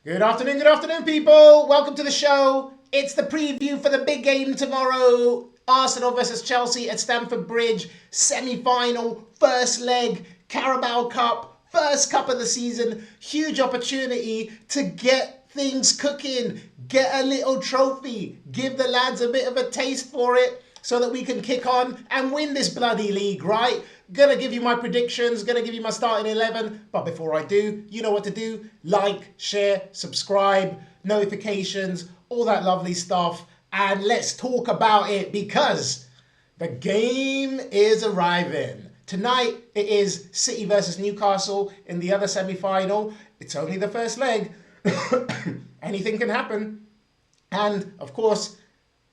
Good afternoon, people. Welcome to the show. It's the preview for the big game tomorrow. Arsenal versus Chelsea at Stamford Bridge, semi-final, first leg, Carabao Cup, first cup of the season. Huge opportunity to get things cooking, get a little trophy, give the lads a bit of a taste for it so that we can kick on and win this bloody league, right? Gonna give you my predictions, gonna give you my starting 11. But before I do, you know what to do. Like, share, subscribe, notifications, all that lovely stuff. And let's talk about it because the game is arriving. Tonight it is City versus Newcastle in the other semi-final. It's only the first leg. Anything can happen. And of course,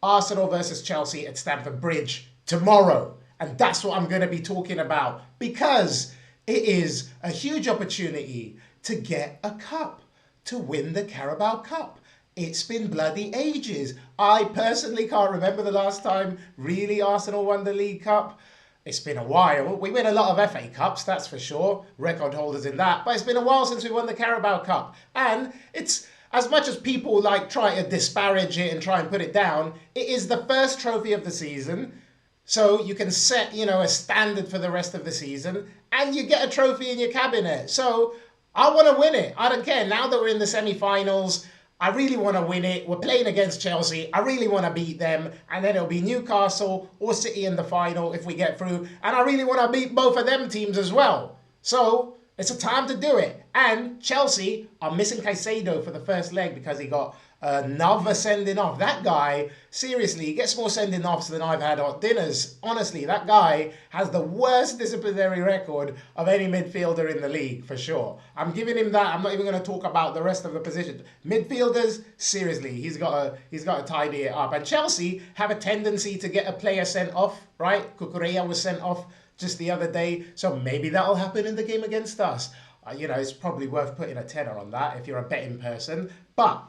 Arsenal versus Chelsea at Stamford Bridge tomorrow. And that's what I'm going to be talking about because it is a huge opportunity to get a cup, to win the Carabao Cup. It's been bloody ages. I personally can't remember the last time really Arsenal won the League Cup. It's been a while. We win a lot of FA Cups, that's for sure. Record holders in that. But it's been a while since we won the Carabao Cup. And it's, as much as people try to disparage it and try and put it down, it is the first trophy of the season. So you can set, a standard for the rest of the season and you get a trophy in your cabinet. So I want to win it. I don't care. Now that we're in the semi-finals, I really want to win it. We're playing against Chelsea. I really want to beat them. And then it'll be Newcastle or City in the final if we get through. And I really want to beat both of them teams as well. So it's a time to do it. And Chelsea are missing Caicedo for the first leg because he got another sending off. That guy, seriously, he gets more sending offs than I've had at dinners. Honestly, that guy has the worst disciplinary record of any midfielder in the league, for sure. I'm giving him that. I'm not even going to talk about the rest of the position. Midfielders, seriously, he's got to tidy it up. And Chelsea have a tendency to get a player sent off, right? Cucurella was sent off just the other day, so maybe that'll happen in the game against us. It's probably worth putting a tenner on that if you're a betting person. But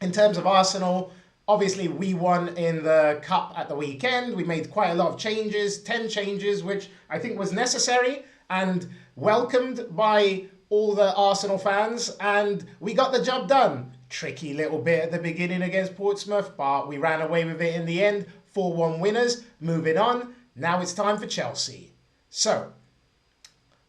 in terms of Arsenal, obviously we won in the cup at the weekend. We made quite a lot of changes, 10 changes, which I think was necessary and welcomed by all the Arsenal fans. And we got the job done. Tricky little bit at the beginning against Portsmouth, but we ran away with it in the end. 4-1 winners. Moving on. Now it's time for Chelsea. So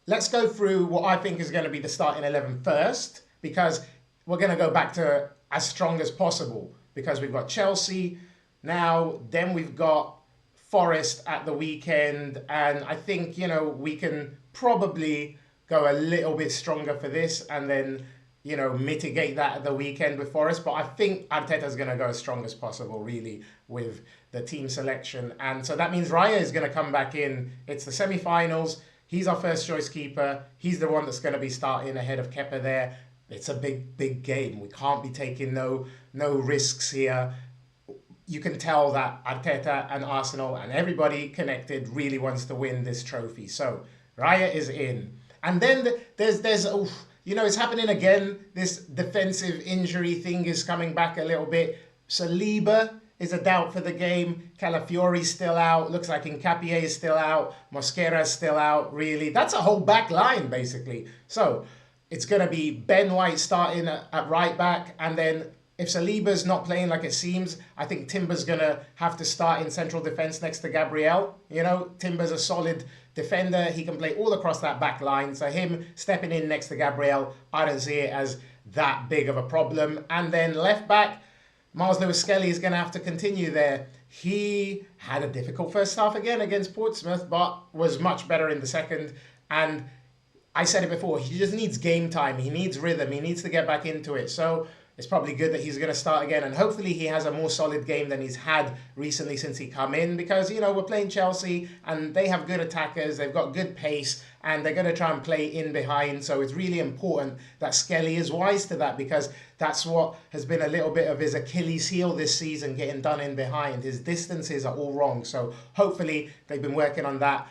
let's go through what I think is going to be the starting 11 first, because we're going to go back to as strong as possible, because we've got Chelsea now, then we've got Forest at the weekend, and I think, we can probably go a little bit stronger for this and then, mitigate that at the weekend with Forest. But I think Arteta's going to go as strong as possible, really, with the team selection. And so that means Raya is going to come back in. It's the semi-finals. He's our first choice keeper. He's the one that's going to be starting ahead of Kepa there. It's a big game. We can't be taking no risks here. You can tell that Arteta and Arsenal and everybody connected really wants to win this trophy. So Raya is in. And then there's it's happening again. This defensive injury thing is coming back a little bit. Saliba is a doubt for the game. Calafiori's still out. Looks like Nkapie is still out. Mosquera's still out, really. That's a whole back line, basically. So it's going to be Ben White starting at right back. And then if Saliba's not playing like it seems, I think Timber's going to have to start in central defence next to Gabriel. Timber's a solid defender. He can play all across that back line. So him stepping in next to Gabriel, I don't see it as that big of a problem. And then left back, Miles Lewis-Skelly is going to have to continue there. He had a difficult first half again against Portsmouth, but was much better in the second. And I said it before, he just needs game time. He needs rhythm. He needs to get back into it. So it's probably good that he's going to start again. And hopefully he has a more solid game than he's had recently since he come in. Because, we're playing Chelsea and they have good attackers. They've got good pace and they're going to try and play in behind. So it's really important that Skelly is wise to that, because that's what has been a little bit of his Achilles heel this season, getting done in behind. His distances are all wrong. So hopefully they've been working on that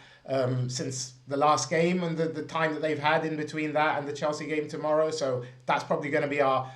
since the last game and the time that they've had in between that and the Chelsea game tomorrow. So that's probably going to be our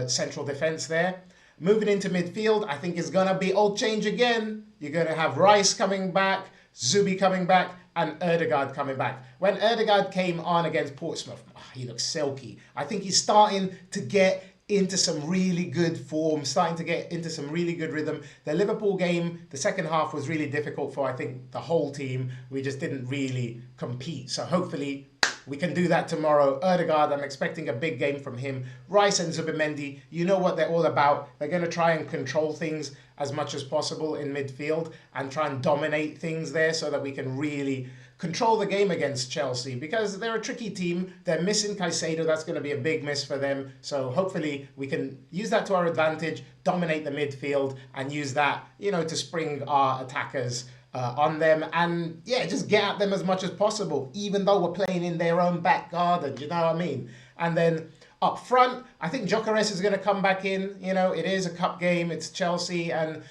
central defence there. Moving into midfield, I think it's going to be old change again. You're going to have Rice coming back, Zubi coming back, and Ødegaard coming back. When Ødegaard came on against Portsmouth, he looked silky. I think he's starting to get into some really good form, starting to get into some really good rhythm. The Liverpool game, the second half was really difficult for, I think, the whole team. We just didn't really compete. So hopefully we can do that tomorrow. Ødegaard, I'm expecting a big game from him. Rice and Zubimendi, you know what they're all about. They're going to try and control things as much as possible in midfield and try and dominate things there so that we can really control the game against Chelsea, because they're a tricky team. They're missing Caicedo. That's going to be a big miss for them. So hopefully we can use that to our advantage, dominate the midfield, and use that, to spring our attackers on them, and yeah, just get at them as much as possible, even though we're playing in their own back garden. You know what I mean? And then up front, I think Gyökeres is going to come back in. It is a cup game. It's Chelsea, and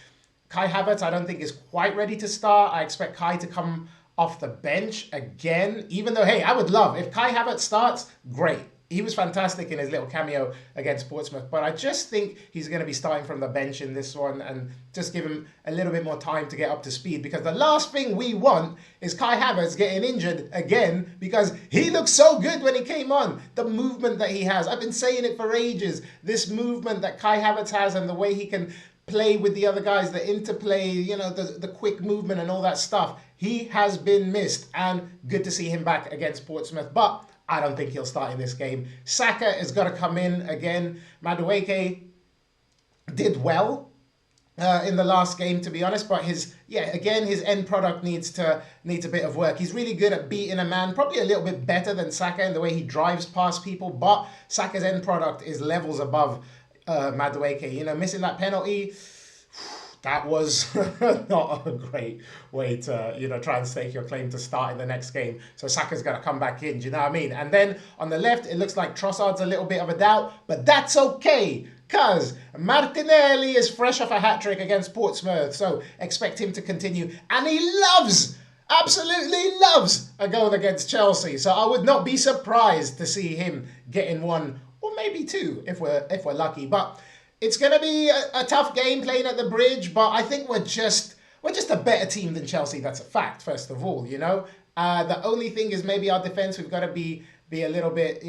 Kai Havertz I don't think is quite ready to start. I expect Kai to come off the bench again, even though, hey, I would love if Kai Havertz starts, great. He was fantastic in his little cameo against Portsmouth, but I just think he's going to be starting from the bench in this one and just give him a little bit more time to get up to speed, because the last thing we want is Kai Havertz getting injured again, because he looked so good when he came on. The movement that he has, I've been saying it for ages, this movement that Kai Havertz has and the way he can play with the other guys, the interplay, the quick movement and all that stuff. He has been missed, and good to see him back against Portsmouth, but I don't think he'll start in this game. Saka has got to come in again. Madueke did well in the last game, to be honest, but his end product needs a bit of work. He's really good at beating a man, probably a little bit better than Saka in the way he drives past people, but Saka's end product is levels above Madueke. Missing that penalty, that was not a great way to, try and stake your claim to start in the next game. So Saka's got to come back in, do you know what I mean? And then on the left, it looks like Trossard's a little bit of a doubt, but that's okay, because Martinelli is fresh off a hat-trick against Portsmouth, so expect him to continue. And he absolutely loves a goal against Chelsea, so I would not be surprised to see him getting one, or maybe two, if we're lucky. But it's going to be a tough game playing at the Bridge, but I think we're just a better team than Chelsea. That's a fact, first of all, The only thing is maybe our defence, we've got to be a little bit,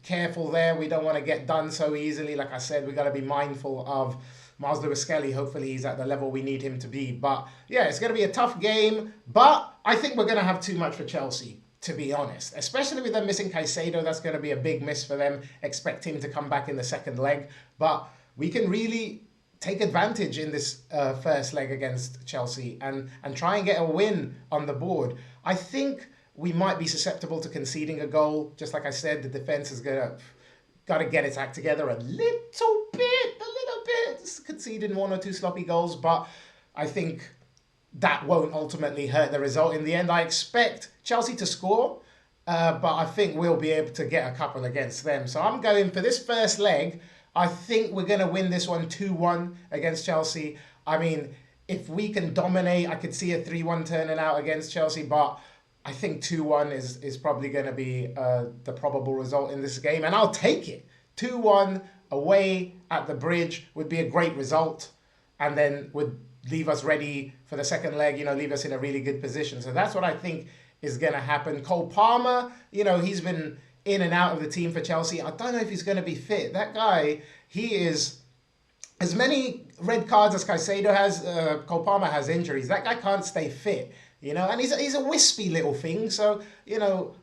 careful there. We don't want to get done so easily. Like I said, we've got to be mindful of Miles Lewis-Skelly. Hopefully he's at the level we need him to be. But yeah, it's going to be a tough game, but I think we're going to have too much for Chelsea, to be honest, especially with them missing Caicedo. That's going to be a big miss for them. Expect him to come back in the second leg, but we can really take advantage in this first leg against Chelsea and try and get a win on the board. I think we might be susceptible to conceding a goal. Just like I said, the defence is got to get its act together a little bit, just conceding one or two sloppy goals, but I think that won't ultimately hurt the result in the end. I expect Chelsea to score, but I think we'll be able to get a couple against them. So I'm going for this first leg. I think we're going to win this one 2-1 against Chelsea. I mean, if we can dominate, I could see a 3-1 turning out against Chelsea, but I think 2-1 is probably going to be the probable result in this game, and I'll take it. 2-1 away at the Bridge would be a great result, and then would leave us ready for the second leg, leave us in a really good position. So that's what I think is going to happen. Cole Palmer, he's been in and out of the team for Chelsea. I don't know if he's going to be fit. That guy, he is as many red cards as Caicedo has. Cole Palmer has injuries. That guy can't stay fit, and he's a wispy little thing. So,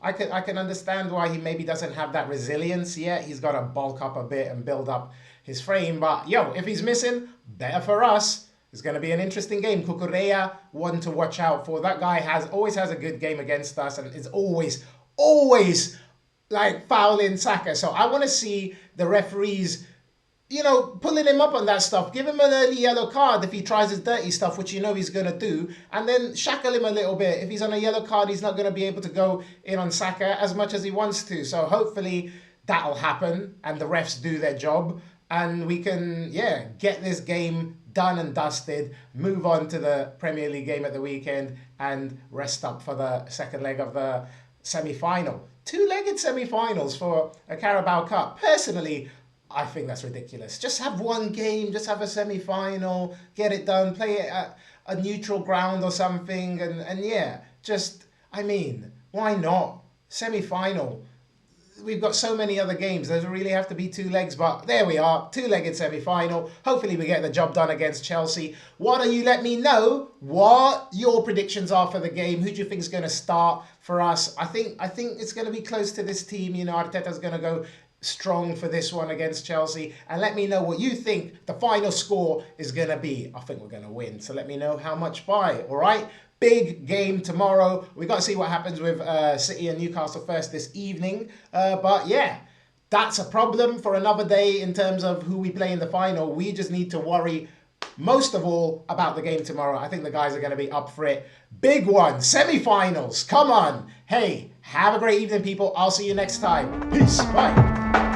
I can understand why he maybe doesn't have that resilience yet. He's got to bulk up a bit and build up his frame. But, if he's missing, better for us. It's going to be an interesting game. Cucurella, one to watch out for. That guy always has a good game against us and is always like fouling Saka. So I want to see the referees, pulling him up on that stuff. Give him an early yellow card if he tries his dirty stuff, which he's going to do. And then shackle him a little bit. If he's on a yellow card, he's not going to be able to go in on Saka as much as he wants to. So hopefully that'll happen and the refs do their job. And we can, get this game done and dusted, move on to the Premier League game at the weekend and rest up for the second leg of the semi-final. Two-legged semi-finals for a Carabao Cup. Personally, I think that's ridiculous. Just have one game, just have a semi-final, get it done, play it at a neutral ground or something, and why not? Semi-final. we've got so many other games. Does it really have to be 2 legs? But there we are, 2-legged semi-final. Hopefully we get the job done against Chelsea. Why don't you let me know what your predictions are for the game? Who do you think is going to start for us? I think it's going to be close to this team. You know, Arteta's going to go strong for this one against Chelsea. And let me know what you think the final score is going to be. I think we're going to win. So let me know how much by, all right? Big game tomorrow. We got to see what happens with City and Newcastle first this evening. But yeah, that's a problem for another day in terms of who we play in the final. We just need to worry most of all about the game tomorrow. I think the guys are going to be up for it. Big one, semi-finals. Come on. Hey, have a great evening, people. I'll see you next time. Peace. Bye.